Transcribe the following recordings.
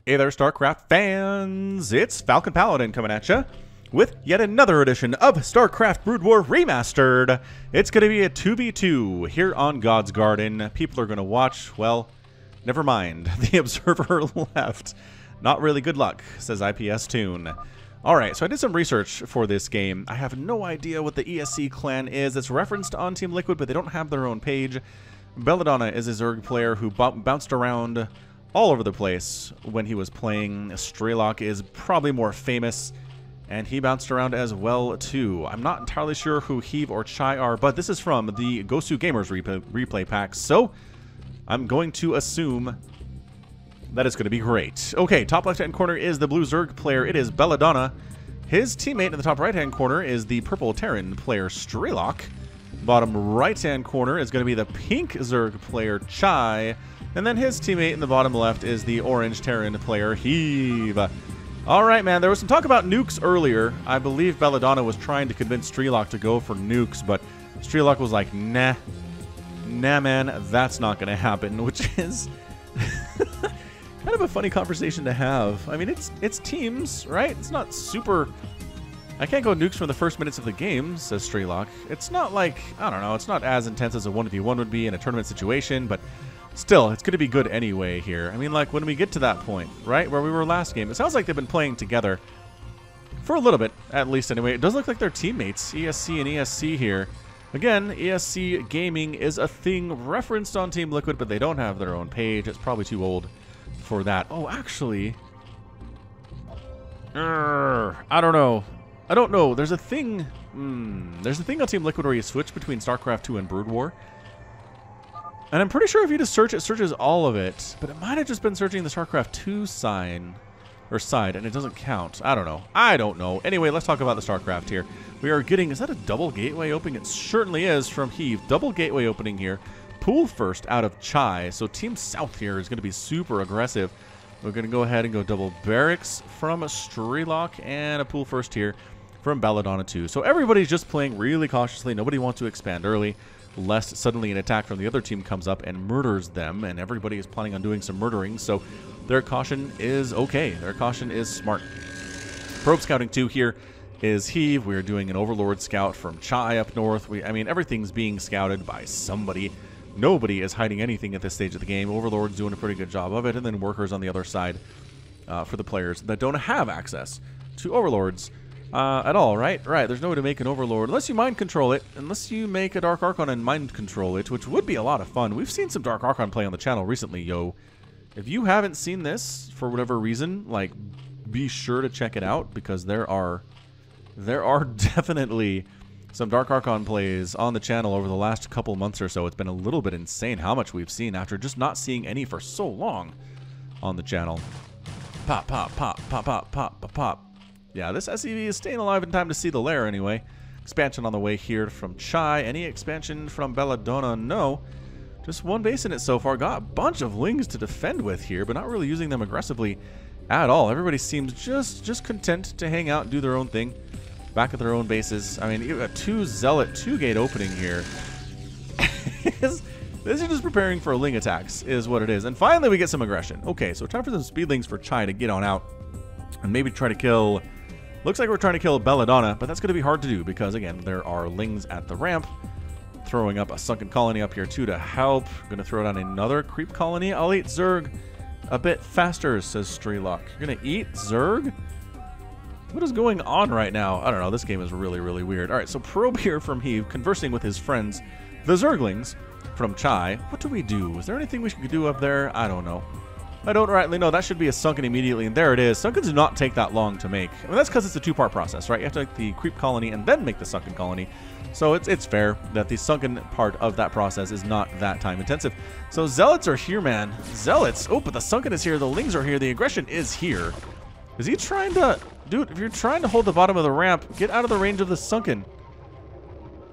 Hey there, StarCraft fans! It's Falcon Paladin coming at you with yet another edition of StarCraft Brood War Remastered. It's going to be a 2v2 here on God's Garden. People are going to watch. Well, never mind. The observer left. Not really good luck, says IPS Tune. Alright, so I did some research for this game. I have no idea what the ESC clan is. It's referenced on Team Liquid, but they don't have their own page. Belladona is a Zerg player who bounced around all over the place when he was playing. Strelok is probably more famous, and he bounced around as well too. I'm not entirely sure who heaV or ChY are, but this is from the Gosu Gamers replay pack, so I'm going to assume that it's going to be great. Okay, top left-hand corner is the blue Zerg player. It is Belladona. His teammate in the top right-hand corner is the purple Terran player Strelok. Bottom right-hand corner is going to be the pink Zerg player ChY. And then his teammate in the bottom left is the orange Terran player heaV. Alright, man, there was some talk about nukes earlier. I believe Belladona was trying to convince Strelok to go for nukes, but Strelok was like, nah, man, that's not going to happen, which is kind of a funny conversation to have. I mean, it's teams, right? It's not super... I can't go nukes from the first minutes of the game, says Strelok. It's not like, I don't know, it's not as intense as a 1v1 would be in a tournament situation, but still, it's going to be good anyway here. I mean, like, when we get to that point, right, where we were last game, it sounds like they've been playing together for a little bit, at least anyway. It does look like they're teammates, ESC and ESC here. Again, ESC Gaming is a thing referenced on Team Liquid, but they don't have their own page. It's probably too old for that. Oh, actually, I don't know. There's a thing. There's a thing on Team Liquid where you switch between StarCraft 2 and Brood War. And I'm pretty sure if you just search, it searches all of it. But it might have just been searching the StarCraft 2 side, and it doesn't count. I don't know. Anyway, let's talk about the StarCraft here. We are getting, is that a double gateway opening? It certainly is from heaV. Double gateway opening here. Pool first out of ChY. So Team South here is going to be super aggressive. We're going to go ahead and go double barracks from Strelok and a pool first here from Belladona too. So everybody's just playing really cautiously. Nobody wants to expand early, lest suddenly an attack from the other team comes up and murders them, and everybody is planning on doing some murdering, so their caution is okay. Their caution is smart. Probe scouting 2 here is heaV. We're doing an Overlord scout from ChY up north. I mean, everything's being scouted by somebody. Nobody is hiding anything at this stage of the game. Overlord's doing a pretty good job of it, and then workers on the other side for the players that don't have access to Overlords at all, right? Right, there's no way to make an Overlord unless you mind control it, unless you make a Dark Archon and mind control it, which would be a lot of fun. We've seen some Dark Archon play on the channel recently, yo. If you haven't seen this for whatever reason, like, be sure to check it out, because there are definitely some Dark Archon plays on the channel over the last couple months or so. It's been a little bit insane how much we've seen after just not seeing any for so long on the channel. Pop, pop, pop, pop, pop, pop, pop, pop. Yeah, this SEV is staying alive in time to see the lair anyway. Expansion on the way here from ChY. Any expansion from Belladona? No. Just one base in it so far. Got a bunch of lings to defend with here, but not really using them aggressively at all. Everybody seems just content to hang out and do their own thing. Back at their own bases. I mean, you got 2 Zealot, 2-gate opening here. This is just preparing for ling attacks, is what it is. And finally, we get some aggression. Okay, so time for some speedlings for ChY to get on out and maybe try to kill... Looks like we're trying to kill Belladona, but that's going to be hard to do because, again, there are lings at the ramp. Throwing up a sunken colony up here, too, to help. Going to throw down another creep colony. I'll eat Zerg a bit faster, says Strelok. You're going to eat Zerg? What is going on right now? I don't know. This game is really, really weird. All right, so probe here from heaV, conversing with his friends, the Zerglings from ChY. What do we do? Is there anything we could do up there? I don't know. I don't rightly know. That should be a sunken immediately, and there it is. Sunkens do not take that long to make. I mean, that's because it's a 2-part process, right? You have to make the creep colony and then make the sunken colony. So it's fair that the sunken part of that process is not that time intensive. So Zealots are here, man. Zealots. Oh, but the sunken is here. The lings are here. The aggression is here. Is he trying to... Dude, if you're trying to hold the bottom of the ramp, get out of the range of the sunken.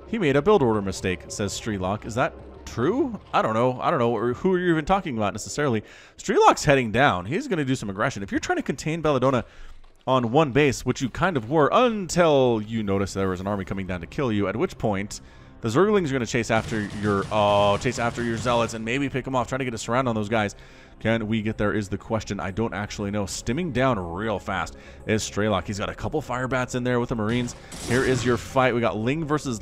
He made a build order mistake, says Strelok. Is that true? I don't know. Or who are you even talking about necessarily? Strelok's heading down. He's going to do some aggression. If you're trying to contain Belladona on one base, which you kind of were until you noticed there was an army coming down to kill you, at which point The Zerglings are going to chase after your Zealots and maybe pick them off, trying to get a surround on those guys. Can we get there is the question. I don't actually know. Stimming down real fast is Strelok. He's got a couple fire bats in there with the Marines. Here is your fight. We got Ling versus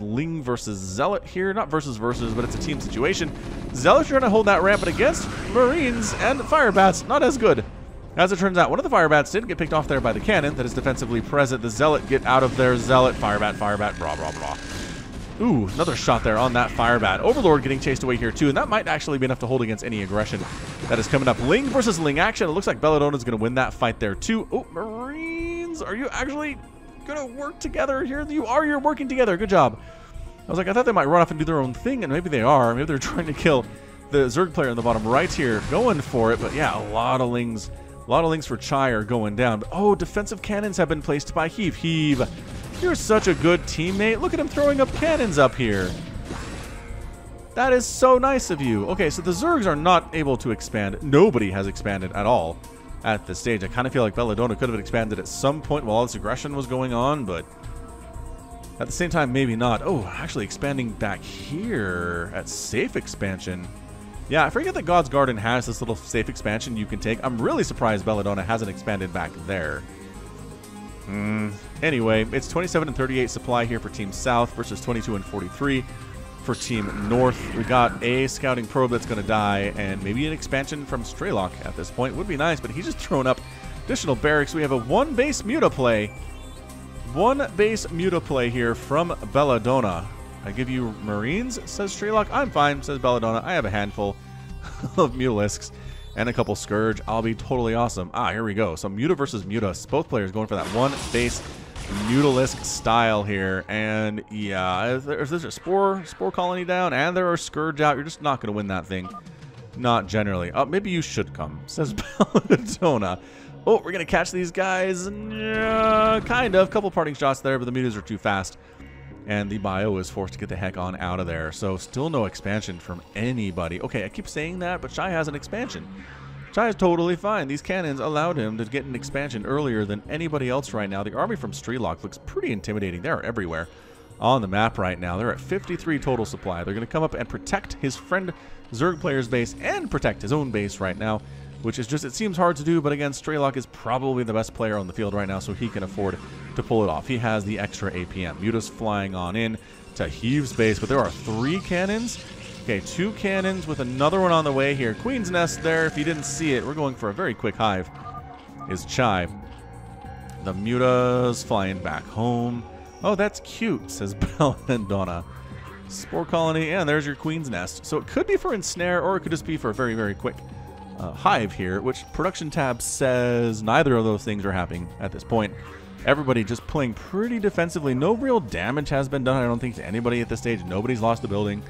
Zealot here. Not versus, but it's a team situation. Zealots are trying to hold that ramp, but against Marines and fire bats, not as good. As it turns out, one of the fire bats did get picked off there by the cannon that is defensively present. The Zealot get out of there. Zealot, fire bat, blah, blah, blah. Ooh, another shot there on that fire bat. Overlord getting chased away here too, and that might actually be enough to hold against any aggression that is coming up. Ling versus Ling action. It looks like Belladona is going to win that fight there too. Oh, Marines, are you actually going to work together here? You are. You're working together. Good job. I was like, I thought they might run off and do their own thing, and maybe they are. Maybe they're trying to kill the Zerg player in the bottom right here, going for it. But yeah, a lot of Lings for ChY are going down. But, oh, defensive cannons have been placed by heaV. heaV, you're such a good teammate. Look at him throwing up cannons up here. That is so nice of you. Okay, so the Zergs are not able to expand. Nobody has expanded at all at this stage. I kind of feel like Belladona could have expanded at some point while all this aggression was going on, but at the same time, maybe not. Oh, actually expanding back here at safe expansion. Yeah, I forget that God's Garden has this little safe expansion you can take. I'm really surprised Belladona hasn't expanded back there. Anyway, it's 27 and 38 supply here for Team South versus 22 and 43 for Team North. We got a scouting probe that's going to die, and maybe an expansion from Strelok at this point would be nice, but he's just thrown up additional barracks. We have a one-base muta play. One-base muta play here from Belladona. I give you Marines, says Strelok. I'm fine, says Belladona. I have a handful of Mutalisks and a couple Scourge. I'll be totally awesome. Ah, here we go. So Muta versus Muta. Both players going for that one base Mutalisk style here. And yeah, there's a spore colony down and there are Scourge out. You're just not going to win that thing. Not generally. Maybe you should come, says Belladona. Oh, we're going to catch these guys. Yeah, kind of. Couple parting shots there, but the Mutas are too fast. And the bio is forced to get the heck on out of there. So still no expansion from anybody. Okay, I keep saying that, but ChY has an expansion. ChY is totally fine. These cannons allowed him to get an expansion earlier than anybody else right now. The army from Strelok looks pretty intimidating. They're everywhere on the map right now. They're at 53 total supply. They're going to come up and protect his friend Zerg player's base and protect his own base right now, which is just, it seems hard to do, but again, Strelok is probably the best player on the field right now, so he can afford to pull it off. He has the extra APM. Muta's flying on in to heaV's base, but there are 3 cannons. Okay, 2 cannons with another one on the way here. Queen's Nest there, if you didn't see it. We're going for a very quick hive, is ChY. The Muta's flying back home. Oh, that's cute, says Belladona. Spore colony, and there's your Queen's Nest. So it could be for ensnare, or it could just be for a very, very quick hive here, which production tab says neither of those things are happening at this point. Everybody just playing pretty defensively. No real damage has been done, I don't think, to anybody at this stage. Nobody's lost the building.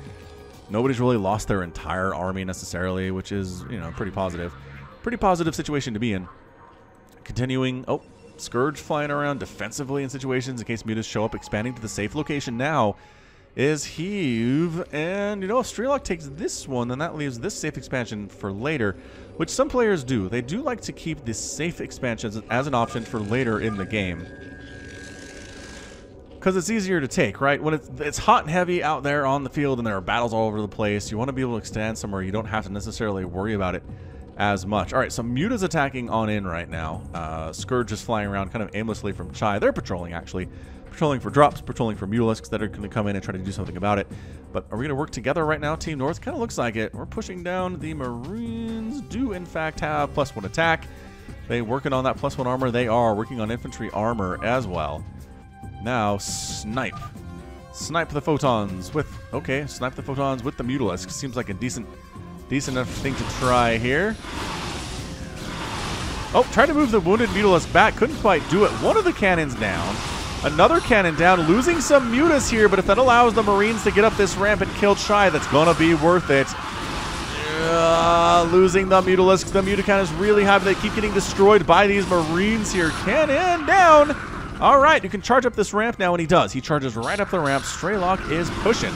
Nobody's really lost their entire army necessarily, which is, you know, pretty positive. Pretty positive situation to be in. Continuing. Oh, Scourge flying around defensively in situations in case mutas show up, expanding to the safe location now is heaV, and you know, if Strelok takes this one, then that leaves this safe expansion for later, which some players do. They do like to keep this safe expansions as an option for later in the game, because it's easier to take, right? When it's hot and heavy out there on the field and there are battles all over the place, you want to be able to extend somewhere you don't have to necessarily worry about it as much. All right, so Muta's attacking on in right now. Scourge is flying around kind of aimlessly from ChY. They're patrolling, actually. Patrolling for drops, patrolling for Mutalisks that are going to come in and try to do something about it. But are we going to work together right now, Team North? Kind of looks like it. We're pushing down. The Marines do, in fact, have +1 attack. They working on that +1 armor. They are working on infantry armor as well. Now, snipe. Snipe the photons with... Okay, snipe the photons with the Mutalisks. Seems like a decent enough thing to try here. Oh, try to move the wounded Mutalisk back. Couldn't quite do it. One of the cannons down. Another cannon down, losing some mutas here, but if that allows the Marines to get up this ramp and kill ChY, that's going to be worth it. Losing the Mutalisks. The muta cannons really have. They keep getting destroyed by these Marines here. Cannon down. All right, you can charge up this ramp now, and he does. He charges right up the ramp. Strelok is pushing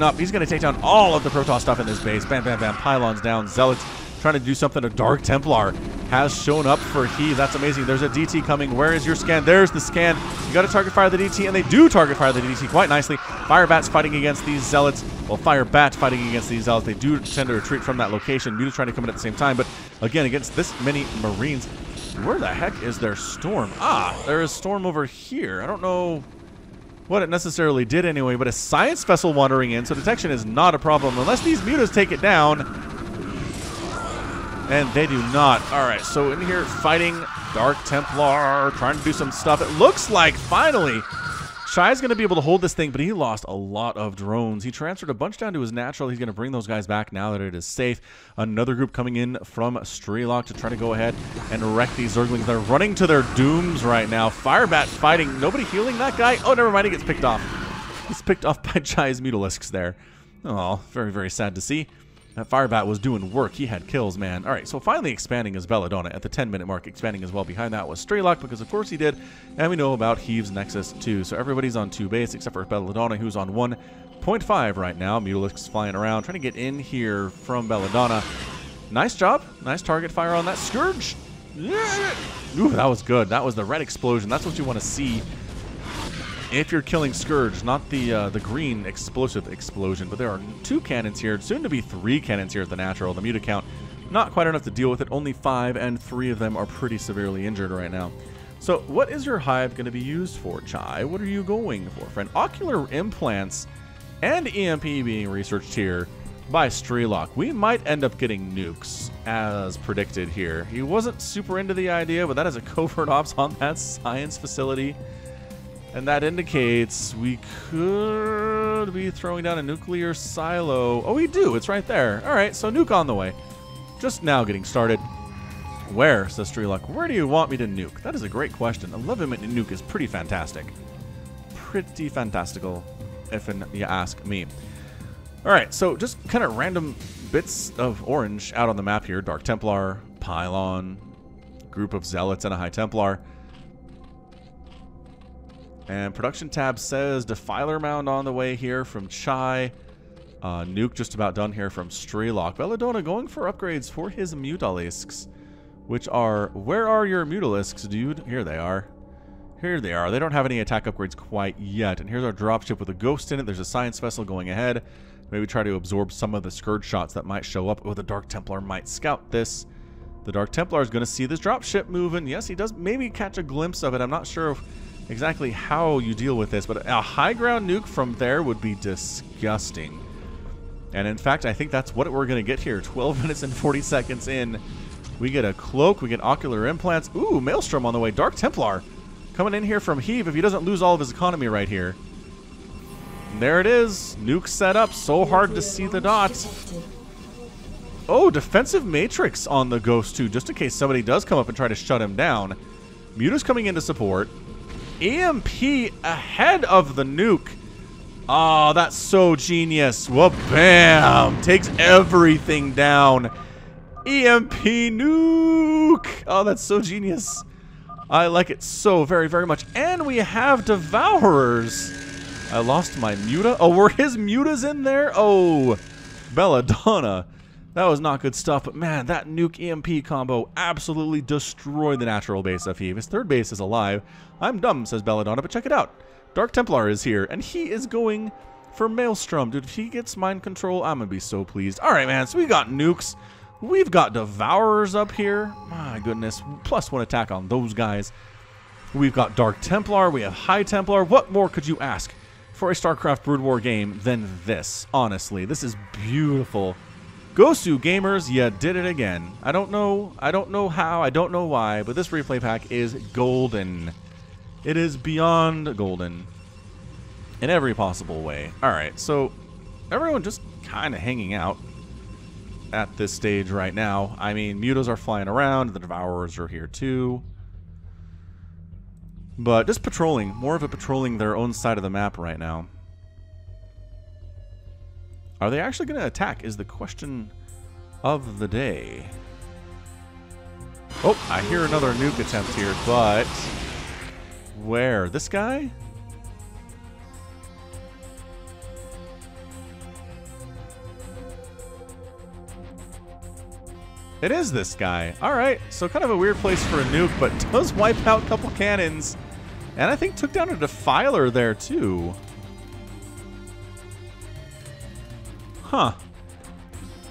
up. He's going to take down all of the Protoss stuff in this base. Bam, bam, bam. Pylons down. Zealots trying to do something. A Dark Templar has shown up for heaV. That's amazing. There's a DT coming. Where is your scan? There's the scan. You got to target fire the DT, and they do target fire the DT quite nicely. Firebat's fighting against these Zealots. Well, Firebat fighting against these Zealots. They do tend to retreat from that location. Muta's trying to come in at the same time, but again, against this many Marines, where the heck is their Storm? Ah, there is Storm over here. I don't know what it necessarily did anyway, but a Science Vessel wandering in, so detection is not a problem unless these Mutas take it down. And they do not. Alright, so in here fighting Dark Templar, trying to do some stuff. It looks like finally ChY's going to be able to hold this thing, but he lost a lot of drones. He transferred a bunch down to his natural. He's going to bring those guys back now that it is safe. Another group coming in from Strelok to try to go ahead and wreck these Zerglings. They're running to their dooms right now. Firebat fighting. Nobody healing that guy? Oh, never mind. He gets picked off. He's picked off by ChY's Mutalisks there. Oh, very, very sad to see. That Firebat was doing work. He had kills, man. All right, so finally expanding is Belladona at the 10-minute mark. Expanding as well behind that was Strelok, because of course he did. And we know about heaV's Nexus too. So everybody's on 2 base except for Belladona, who's on 1.5 right now. Mutalisks flying around, trying to get in here from Belladona. Nice job. Nice target fire on that Scourge. Yeah. Ooh, that was good. That was the red explosion. That's what you want to see if you're killing Scourge, not the green explosive explosion. But there are 2 cannons here, soon to be 3 cannons here at the natural. The Muta count, not quite enough to deal with it. Only 5, and 3 of them are pretty severely injured right now. So what is your hive going to be used for, ChY? What are you going for, friend? Ocular implants and EMP being researched here by Strelok. We might end up getting nukes, as predicted here. He wasn't super into the idea, but that is a covert ops on that science facility. And that indicates we could be throwing down a nuclear silo. Oh, we do. It's right there. All right, so nuke on the way. Just now getting started. Where, says Strelok, where do you want me to nuke? That is a great question. 11-minute nuke is pretty fantastic. Pretty fantastical, if you ask me. All right, so just kind of random bits of orange out on the map here. Dark Templar, Pylon, group of Zealots, and a High Templar. And production tab says Defiler Mound on the way here from ChY. Nuke just about done here from Strelok. Belladona going for upgrades for his Mutalisks, which are, where are your Mutalisks, dude? Here they are. Here they are. They don't have any attack upgrades quite yet. And here's our dropship with a ghost in it. There's a science vessel going ahead. Maybe try to absorb some of the Scourge shots that might show up. Oh, the Dark Templar might scout this. The Dark Templar is going to see this dropship moving. Yes, he does maybe catch a glimpse of it. I'm not sure if exactly how you deal with this, but a high ground nuke from there would be disgusting. And in fact, I think that's what we're going to get here. 12 minutes and 40 seconds in. We get a cloak, we get ocular implants. Ooh, Maelstrom on the way. Dark Templar coming in here from heaV if he doesn't lose all of his economy right here. And there it is. Nuke set up. So hard to see the dots. Oh, defensive matrix on the Ghost too, just in case somebody does come up and try to shut him down. Muta's coming in to support. EMP ahead of the nuke. Oh, that's so genius. Well, bam. Takes everything down. EMP nuke. Oh, that's so genius. I like it so very, very much. And we have Devourers. I lost my Muta. Oh, were his Mutas in there? Oh, Belladonna. That was not good stuff, but man, that nuke EMP combo absolutely destroyed the natural base of heaV. His third base is alive. I'm dumb, says Belladonna, but check it out. Dark Templar is here, and he is going for Maelstrom. Dude, if he gets mind control, I'm going to be so pleased. All right, man, so we got nukes. We've got Devourers up here. My goodness, +1 attack on those guys. We've got Dark Templar. We have High Templar. What more could you ask for a StarCraft Brood War game than this? Honestly, this is beautiful. Gosu gamers, you did it again. I don't know how, I don't know why, but this replay pack is golden. It is beyond golden in every possible way. Alright, so everyone just kind of hanging out at this stage right now. I mean, Mutas are flying around, the Devourers are here too. But just patrolling, more of it patrolling their own side of the map right now. Are they actually going to attack is the question of the day. Oh, I hear another nuke attempt here, but where? This guy? It is this guy. Alright, so kind of a weird place for a nuke, but does wipe out a couple cannons. And I think took down a Defiler there, too. Huh.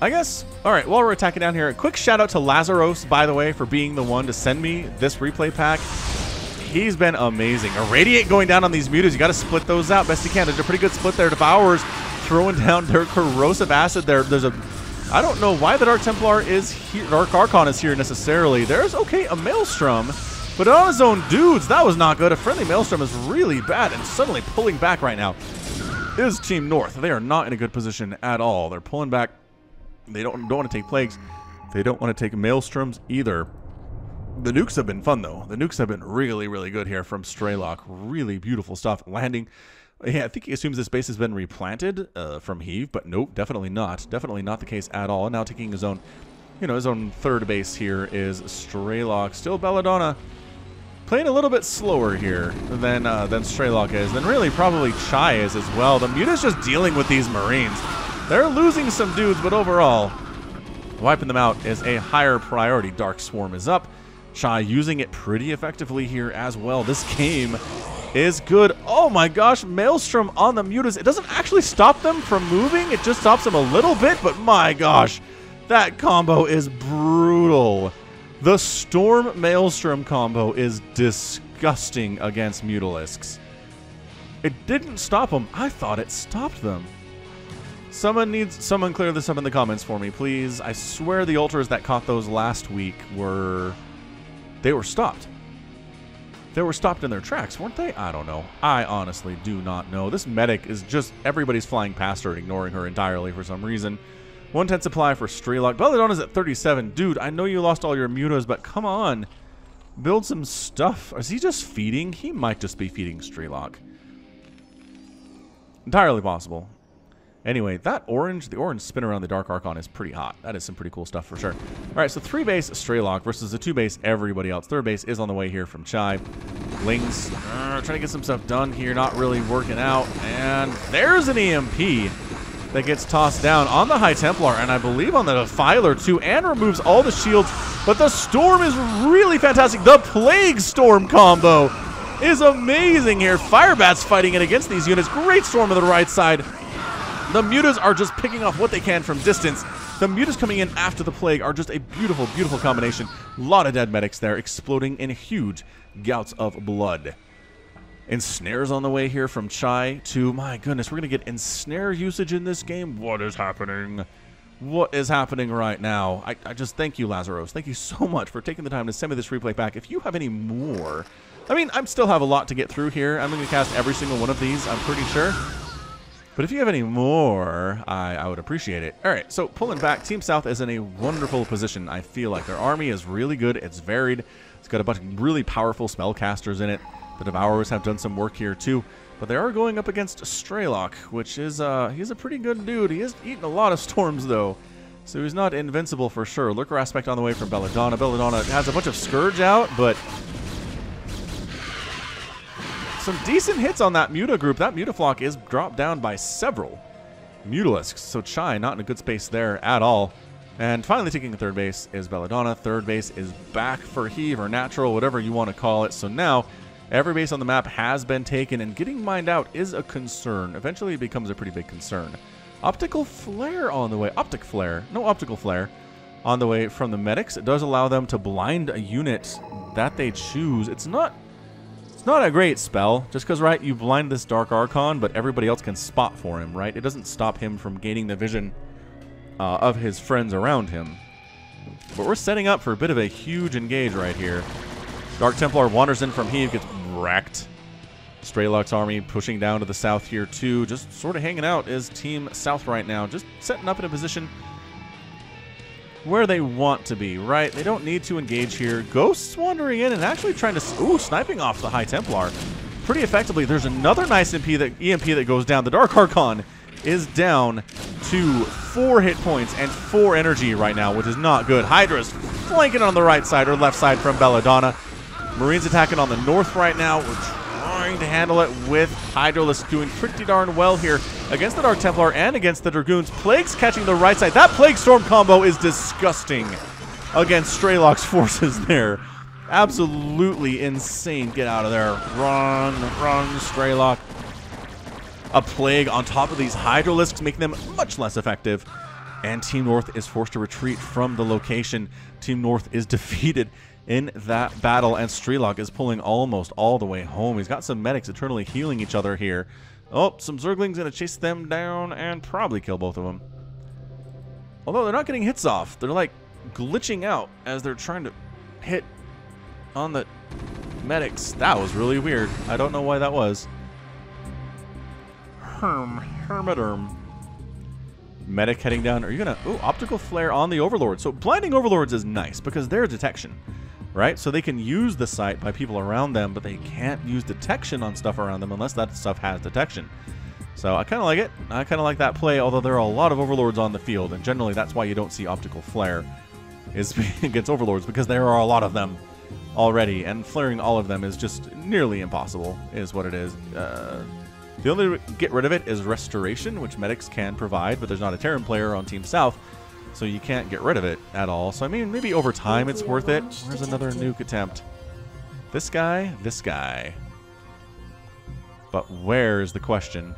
I guess, alright, while we're attacking down here, a quick shout out to Lazaros, by the way, for being the one to send me this replay pack. He's been amazing. Irradiate going down on these mutas. You got to split those out best you can. There's a pretty good split there. Devourers throwing down their corrosive acid there. There's a... I don't know why the Dark Templar is here. Dark Archon is here necessarily. There's, okay, a Maelstrom. But on his own dudes, that was not good. A friendly Maelstrom is really bad and suddenly pulling back right now. Is Team North. They are not in a good position at all. They're pulling back. They don't want to take Plagues. They don't want to take Maelstroms either. The nukes have been fun, though. The nukes have been really, really good here from Strelok. Really beautiful stuff. Landing. Yeah, I think he assumes this base has been replanted from heaV, but nope, definitely not. Definitely not the case at all. Now taking his own, his own third base here is Strelok. Still Belladona. Playing a little bit slower here than Strelok is. Than really probably ChY is as well. The Muta's just dealing with these Marines. They're losing some dudes, but overall, wiping them out is a higher priority. Dark Swarm is up. ChY using it pretty effectively here as well. This game is good. Oh my gosh, Maelstrom on the Mutas. It doesn't actually stop them from moving. It just stops them a little bit, but my gosh, that combo is brutal. The Storm Maelstrom combo is disgusting against Mutalisks. It didn't stop them. I thought it stopped them. Someone clear this up in the comments for me, please. I swear the ultras that caught those last week were stopped. They were stopped in their tracks, weren't they? I don't know. I honestly do not know. This medic is just, everybody's flying past her and ignoring her entirely for some reason. 110 supply for Strelok. Belladona's at 37. Dude, I know you lost all your mutas, but come on. Build some stuff. Is he just feeding? He might just be feeding Strelok. Entirely possible. Anyway, the orange spin around the Dark Archon is pretty hot. That is some pretty cool stuff for sure. All right, so 3-base Strelok versus the 2-base everybody else. 3rd base is on the way here from ChY. Lings trying to get some stuff done here, not really working out. And there's an EMP that gets tossed down on the High Templar, and I believe on the Defiler too, and removes all the shields. But the Storm is really fantastic. The Plague Storm combo is amazing here. Firebats fighting it against these units. Great Storm on the right side. The Mutas are just picking off what they can from distance. The Mutas coming in after the Plague are just a beautiful, beautiful combination. A lot of dead medics there, exploding in huge gouts of blood. Ensnares on the way here from ChY to, my goodness, we're going to get ensnare usage in this game. What is happening? What is happening right now? I just thank you, Lazaros. Thank you so much for taking the time to send me this replay back. If you have any more, I mean, I still have a lot to get through here. I'm going to cast every single one of these, I'm pretty sure. But if you have any more, I would appreciate it. All right, so pulling back, Team South is in a wonderful position. I feel like their army is really good. It's varied. It's got a bunch of really powerful spellcasters in it. The Devourers have done some work here too. But they are going up against Strelok, which is, he's a pretty good dude. He is eating a lot of storms, though. So he's not invincible for sure. Lurker aspect on the way from Belladona. Belladona has a bunch of Scourge out, but some decent hits on that Muta group. That Mutaflock is dropped down by several Mutalisks. So ChY not in a good space there at all. And finally taking the 3rd base is Belladona. 3rd base is back for heaV or natural, whatever you want to call it. So now every base on the map has been taken, and getting mined out is a concern. Eventually it becomes a pretty big concern. Optical Flare on the way. Optic Flare. No Optical Flare on the way from the medics. It does allow them to blind a unit that they choose. It's not a great spell, just because, right, you blind this Dark Archon, but everybody else can spot for him, right? It doesn't stop him from gaining the vision of his friends around him. But we're setting up for a bit of a huge engage right here. Dark Templar wanders in from heaV, gets wrecked. Strelok's army pushing down to the south here too, just sort of hanging out is Team South right now, just setting up in a position where they want to be, right? They don't need to engage here. Ghosts wandering in and actually trying to, sniping off the High Templar pretty effectively. There's another nice EMP that goes down. The Dark Archon is down to 4 hit points and 4 energy right now, which is not good. Hydra's flanking on the right side or left side from Belladona. Marines attacking on the north right now. We're trying to handle it with Hydralisk doing pretty darn well here against the Dark Templar and against the Dragoons. Plague's catching the right side. That Plague Storm combo is disgusting. against Strelok's forces there. Absolutely insane. Get out of there. Run, Strelok. A plague on top of these Hydralisks, making them much less effective. And Team North is forced to retreat from the location. Team North is defeated in that battle, and Strelok is pulling almost all the way home. He's got some medics eternally healing each other here. Oh, some Zerglings going to chase them down and probably kill both of them. Although they're not getting hits off. They're like glitching out as they're trying to hit on the medics. That was really weird. I don't know why that was. Hermiderm. Medic heading down. Are you gonna... Ooh, optical flare on the Overlord. So blinding Overlords is nice because they're detection, right? So they can use the sight by people around them, but they can't use detection on stuff around them unless that stuff has detection. So I kind of like it. I kind of like that play, although there are a lot of Overlords on the field, and generally that's why you don't see optical flare is against Overlords, because there are a lot of them already, and flaring all of them is just nearly impossible, is what it is. The only way to get rid of it is Restoration, which medics can provide, but there's not a Terran player on Team South, so you can't get rid of it at all. So I mean, maybe over time it's worth it. Where's another nuke attempt? This guy, this guy. But where's the question?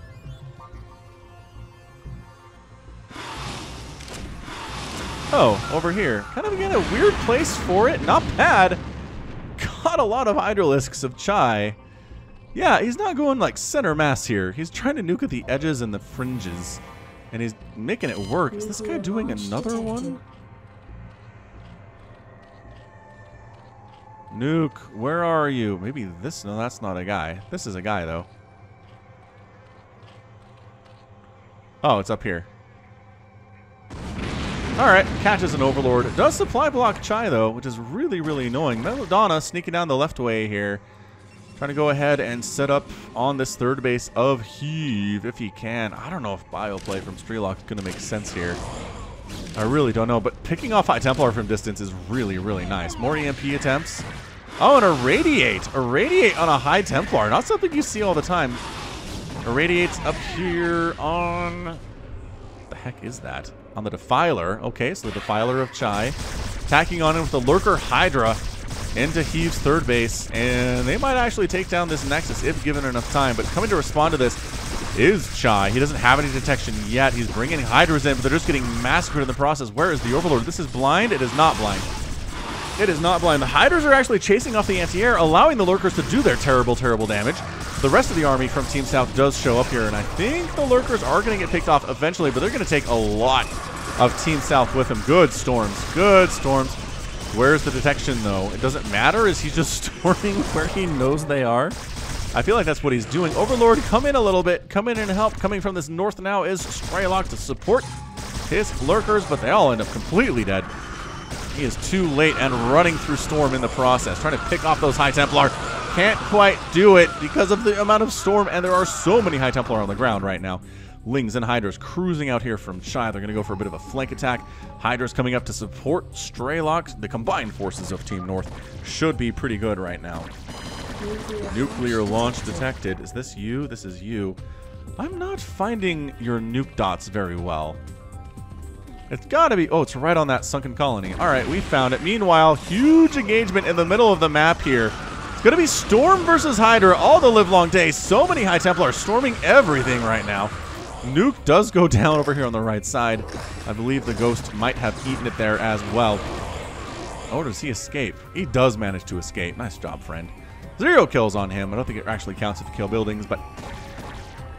Oh, over here. Kind of, again, a weird place for it. Not bad. Got a lot of Hydralisks of ChY. Yeah, he's not going like center mass here. He's trying to nuke at the edges and the fringes. And he's making it work. Is this guy doing another one? Nuke, where are you? Maybe this... No, that's not a guy. This is a guy, though. Oh, it's up here. Alright, catches an Overlord. It does supply block ChY, though, which is really, really annoying. Belladona sneaking down the left way here. Trying to go ahead and set up on this third base of heaV if he can. I don't know if bioplay from Strelok is going to make sense here. I really don't know, but picking off High Templar from distance is really, really nice. More EMP attempts. Oh, and Irradiate. Irradiate on a High Templar. Not something you see all the time. Irradiate's up here on... What the heck is that? On the Defiler. Okay, so the Defiler of ChY. Attacking on him with the Lurker Hydra into heaV's third base. And they might actually take down this Nexus if given enough time. But coming to respond to this is ChY. He doesn't have any detection yet. He's bringing Hydras in, but they're just getting massacred in the process. Where is the Overlord? This is blind. It is not blind. It is not blind. The Hydras are actually chasing off the anti-air, allowing the Lurkers to do their terrible, terrible damage. The rest of the army from Team South does show up here, and I think the Lurkers are going to get picked off eventually, but they're going to take a lot of Team South with them. Good storms. Good storms. Where's the detection, though? It doesn't matter. Is he just storming where he knows they are? I feel like that's what he's doing. Overlord, come in a little bit. Come in and help. Coming from this north now is Strelok to support his Lurkers, but they all end up completely dead. He is too late and running through storm in the process. Trying to pick off those High Templar. Can't quite do it because of the amount of storm, and there are so many High Templar on the ground right now. Lings and Hydras cruising out here from ChY. They're going to go for a bit of a flank attack. Hydras coming up to support Strelok. The combined forces of Team North should be pretty good right now. Nuclear launch detected. Is this you? This is you. I'm not finding your nuke dots very well. It's got to be... Oh, it's right on that sunken colony. All right, we found it. Meanwhile, huge engagement in the middle of the map here. It's going to be Storm versus Hydra all the livelong day. So many High Templar storming everything right now. Nuke does go down over here on the right side. I believe the Ghost might have eaten it there as well. Oh, does he escape? He does manage to escape. Nice job, friend. 0 kills on him. I don't think it actually counts if you kill buildings, but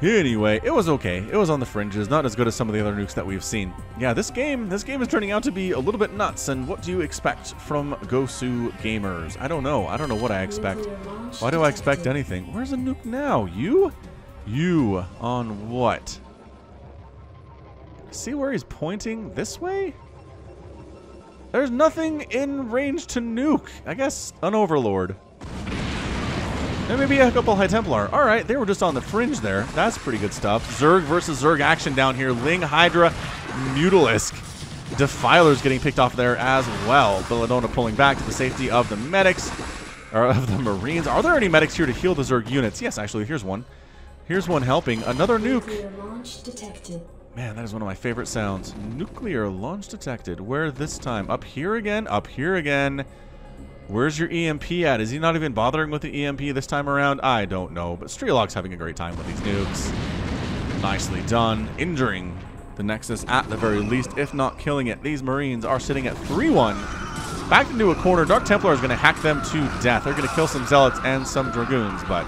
anyway, it was okay. It was on the fringes. Not as good as some of the other nukes that we've seen. Yeah, this game is turning out to be a little bit nuts. And what do you expect from Gosu gamers? I don't know. I don't know what I expect. Why do I expect anything? Where's the nuke now? You? You on what? See where he's pointing? This way? There's nothing in range to nuke. I guess an Overlord. And maybe a couple High Templar. Alright, they were just on the fringe there. That's pretty good stuff. Zerg versus Zerg action down here. Ling, Hydra, Mutalisk. Defiler's getting picked off there as well. Belladona pulling back to the safety of the medics. Or of the Marines. Are there any medics here to heal the Zerg units? Yes, actually, here's one. Here's one helping. Another nuke. Man, that is one of my favorite sounds. Nuclear launch detected. Where this time? Up here again? Up here again. Where's your EMP at? Is he not even bothering with the EMP this time around? I don't know, but Strelok's having a great time with these nukes. Nicely done. Injuring the Nexus at the very least, if not killing it. These Marines are sitting at 3-1. Back into a corner. Dark Templar is going to hack them to death. They're going to kill some Zealots and some Dragoons, but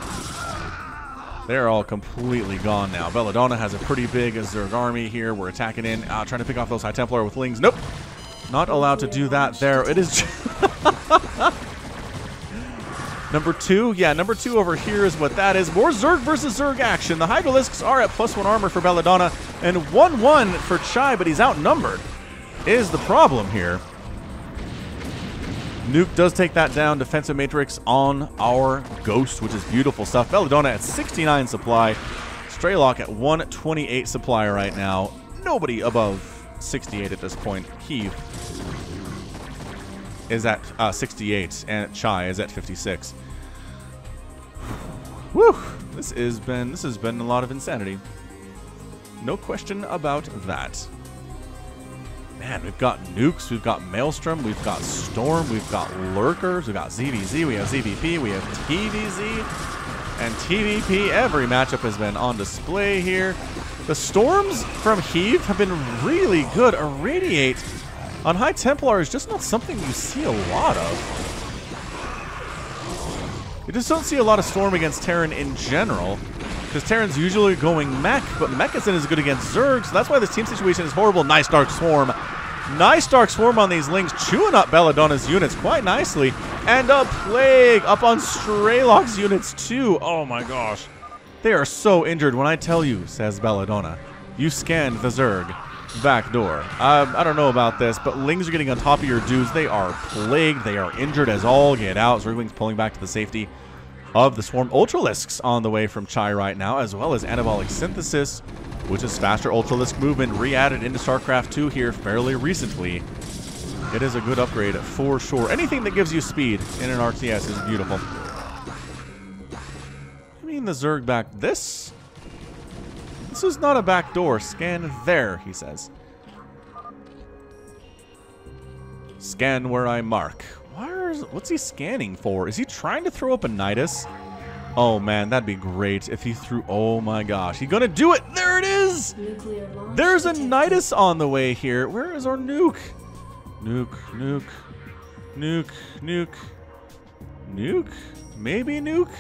they're all completely gone now. Belladona has a pretty big Zerg army here. We're attacking in, trying to pick off those High Templar with Lings. Nope. Not allowed to do that there. It is... Number 2. Yeah, number 2 over here is what that is. More Zerg versus Zerg action. The Hydralisks are at +1 armor for Belladona and 1-1 for ChY, but he's outnumbered is the problem here. Nuke does take that down. Defensive matrix on our Ghost, which is beautiful stuff. Belladona at 69 supply. Strelok at 128 supply right now. Nobody above 68 at this point. heaV is at 68, and ChY is at 56. Whew! This has been a lot of insanity. No question about that. Man, we've got nukes, we've got Maelstrom, we've got Storm, we've got Lurkers, we've got ZVZ, we have ZVP, we have TVZ, and TVP. Every matchup has been on display here. The Storms from heaV have been really good. Irradiate on High Templar is just not something you see a lot of. You just don't see a lot of Storm against Terran in general, because Terran's usually going mech, but mech isn't as good against Zerg, so that's why this team situation is horrible. Nice Dark Swarm. Nice Dark Swarm on these Lings, chewing up Belladona's units quite nicely. And a Plague up on Strelok's units too. Oh my gosh. They are so injured when I tell you, says Belladona. You scanned the Zerg back door. I don't know about this, but Lings are getting on top of your dudes. They are plagued. They are injured as all get out. Zerglings pulling back to the safety of the Swarm. Ultralisks on the way from ChY right now, as well as Anabolic Synthesis, which is faster Ultralisk movement, re-added into StarCraft 2 here fairly recently. It is a good upgrade for sure. Anything that gives you speed in an RTS is beautiful. I mean the Zerg back this? This is not a back door. Scan there, he says. Scan where I mark. What's he scanning for? Is he trying to throw up a Nidus? Oh man, that'd be great if he threw... Oh my gosh. He's gonna do it! There it is! There's a Nidus on the way here. Where is our nuke? Nuke, nuke, nuke, nuke, nuke? Maybe nuke?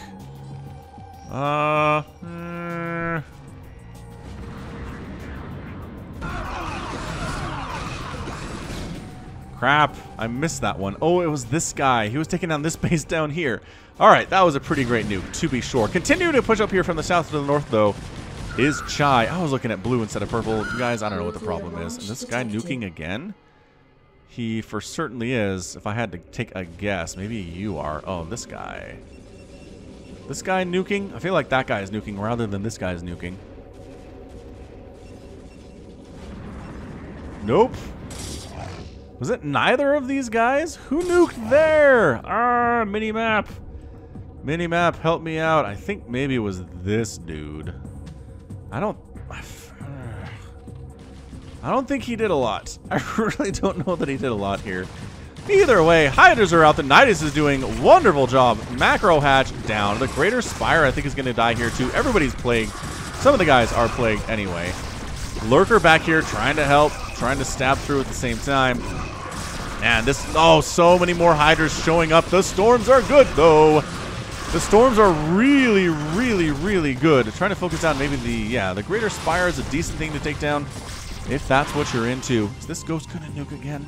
Crap, I missed that one. Oh, it was this guy. He was taking down this base down here. All right, that was a pretty great nuke, to be sure. Continue to push up here from the south to the north, though, is ChY. I was looking at blue instead of purple. You guys, I don't know what the problem is. Is this guy nuking again? He for certainly is. If I had to take a guess, maybe you are. Oh, this guy. This guy nuking? I feel like that guy is nuking rather than this guy is nuking. Nope. Was it neither of these guys? Who nuked there? Ah, minimap. Minimap, help me out. I think maybe it was this dude. I don't think he did a lot. I really don't know that he did a lot here. Either way, Hydras are out. The Nidus is doing a wonderful job. Macro Hatch down. The Greater Spire, I think, is going to die here too. Everybody's plagued. Some of the guys are plagued anyway. Lurker back here trying to help, trying to stab through at the same time. Man, this... Oh, so many more Hydras showing up. The Storms are good, though. The Storms are really, really, really good. Trying to focus on maybe the... Yeah, the Greater Spire is a decent thing to take down if that's what you're into. Is this Ghost going to nuke again?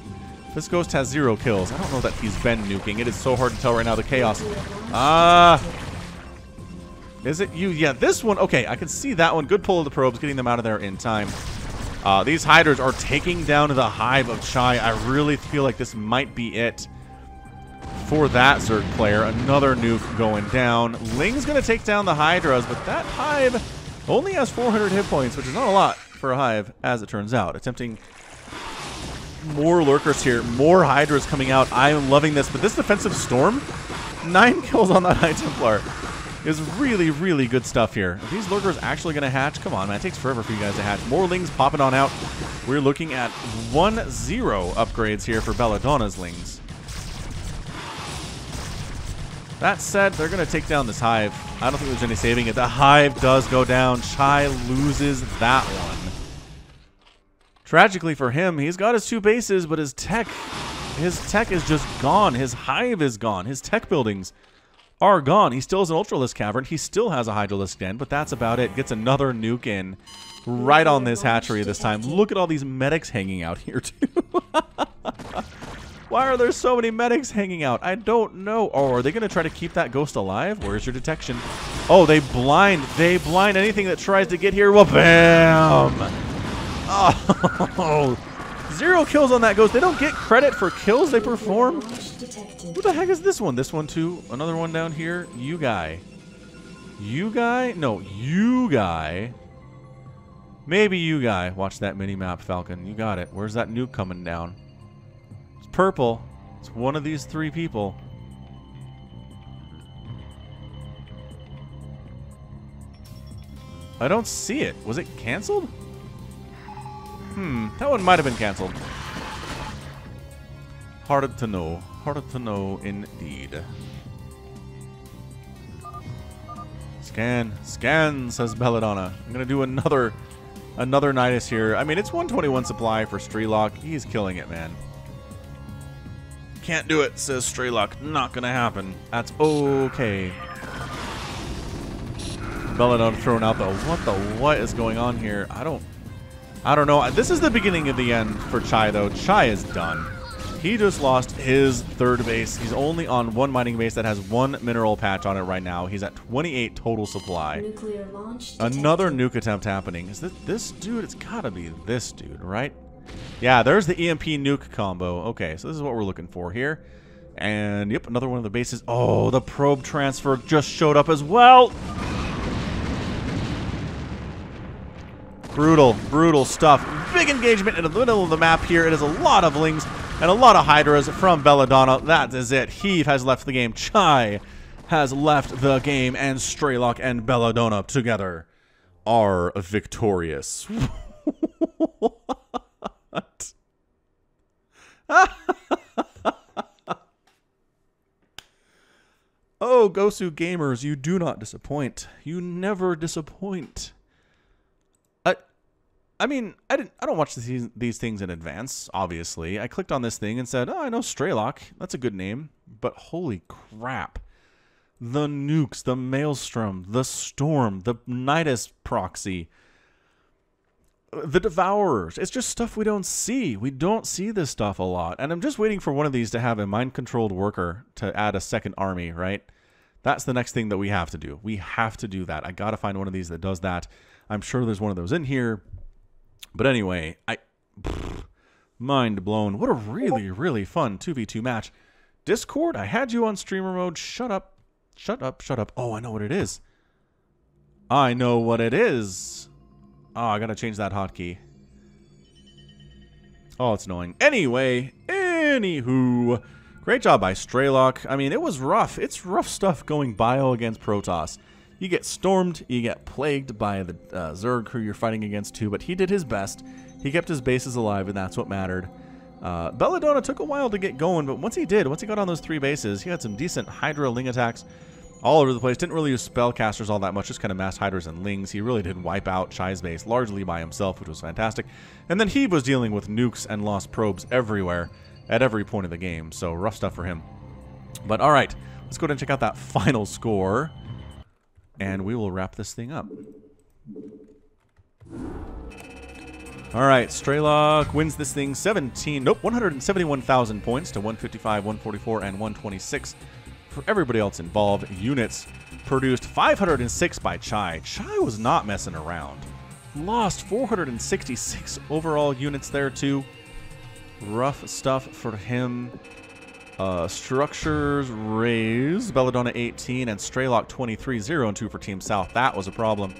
This Ghost has 0 kills. I don't know that he's been nuking. It is so hard to tell right now. The Chaos. Is it you? Yeah, this one. Okay, I can see that one. Good pull of the probes, getting them out of there in time. These Hydras are taking down the hive of ChY. I really feel like this might be it for that Zerg player. Another nuke going down. Ling's going to take down the Hydras, but that hive only has 400 hit points, which is not a lot for a hive, as it turns out. Attempting more Lurkers here. More Hydras coming out. I am loving this, but this defensive Storm, 9 kills on that High Templar. is really, really good stuff here. Are these lurkers actually going to hatch? Come on, man. It takes forever for you guys to hatch. More lings popping on out. We're looking at 1-0 upgrades here for Belladona's lings. That said, they're going to take down this hive. I don't think there's any saving it. The hive does go down. ChY loses that one. Tragically for him, he's got his 2 bases, but his tech is just gone. His hive is gone. His tech buildings are gone. He still has an Ultralisk Cavern. He still has a Hydralisk Den, but that's about it. Gets another nuke in right on this hatchery this time. Look at all these medics hanging out here, too. Why are there so many medics hanging out? I don't know. Oh, are they going to try to keep that ghost alive? Where's your detection? Oh, they blind. They blind anything that tries to get here. Well, bam! Oh, 0 kills on that ghost. They don't get credit for kills they perform. Who the heck is this one? This one too. Another one down here. You guy. You guy? No, you guy. Maybe you guy. Watch that mini map, Falcon. You got it. Where's that nuke coming down? It's purple. It's one of these 3 people. I don't see it. Was it canceled? That one might have been canceled. Hard to know. Hard to know indeed. Scan. Scan, says Belladona. I'm going to do another Nidus here. I mean, it's 121 supply for Strelok. He's killing it, man. Can't do it, says Strelok. Not going to happen. That's okay. Belladona throwing out the what is going on here? I don't know. This is the beginning of the end for ChY, though. ChY is done. He just lost his 3rd base. He's only on 1 mining base that has 1 mineral patch on it right now. He's at 28 total supply. Another nuke attempt happening. Is this dude? It's gotta be this dude, right? Yeah, there's the EMP nuke combo. Okay, so this is what we're looking for here. And, yep, another one of the bases. Oh, the probe transfer just showed up as well. Brutal, brutal stuff. Big engagement in the middle of the map here. It is a lot of lings and a lot of hydras from Belladona. That is it. heaV has left the game. ChY has left the game. And Strelok and Belladona together are victorious. What? Oh, Gosu gamers, you do not disappoint. You never disappoint. I mean, I don't watch these things in advance, obviously. I clicked on this thing and said, oh, I know Strelok. That's a good name. But holy crap. The nukes, the Maelstrom, the Storm, the Nidus proxy, the Devourers. It's just stuff we don't see. We don't see this stuff a lot. And I'm just waiting for one of these to have a mind-controlled worker to add a 2nd army, right? That's the next thing that we have to do. We have to do that. I got to find one of these that does that. I'm sure there's one of those in here. But anyway, mind blown. What a really, really fun 2v2 match. Discord, I had you on streamer mode. Shut up. Shut up, shut up. Oh, I know what it is. I know what it is. Oh, I gotta change that hotkey. Oh, it's annoying. Anyway, anywho. Great job by Strelok. I mean, it was rough. It's rough stuff going bio against Protoss. You get stormed, you get plagued by the Zerg who you're fighting against too, but he did his best. He kept his bases alive, and that's what mattered. Belladona took a while to get going, but once he got on those 3 bases, he had some decent Hydra Ling attacks all over the place. Didn't really use spellcasters all that much, just kind of mass Hydras and Lings. He really did wipe out ChY's base largely by himself, which was fantastic. And then he was dealing with nukes and lost probes everywhere at every point of the game, so rough stuff for him. But all right, let's go ahead and check out that final score, and we will wrap this thing up. All right, Strelok wins this thing 171,000 points to 155, 144, and 126 for everybody else involved. Units produced 506 by ChY. ChY was not messing around. Lost 466 overall units there too. Rough stuff for him. Structures raised. Belladona 18 and Strelok 23, 0 and 2 for Team South. That was a problem.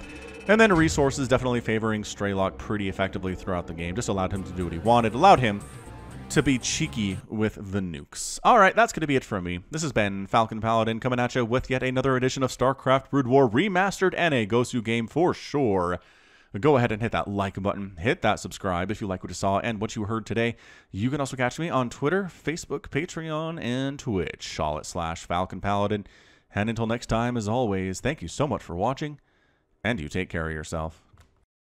And then resources definitely favoring Strelok pretty effectively throughout the game. Just allowed him to do what he wanted. Allowed him to be cheeky with the nukes. All right, that's going to be it from me. This has been Falcon Paladin coming at you with yet another edition of StarCraft Brood War Remastered and a Gosu game for sure. Go ahead and hit that like button, hit that subscribe if you like what you saw and what you heard today. You can also catch me on Twitter, Facebook, Patreon, and Twitch, all at /Falcon Paladin. And until next time, as always, thank you so much for watching, and you take care of yourself.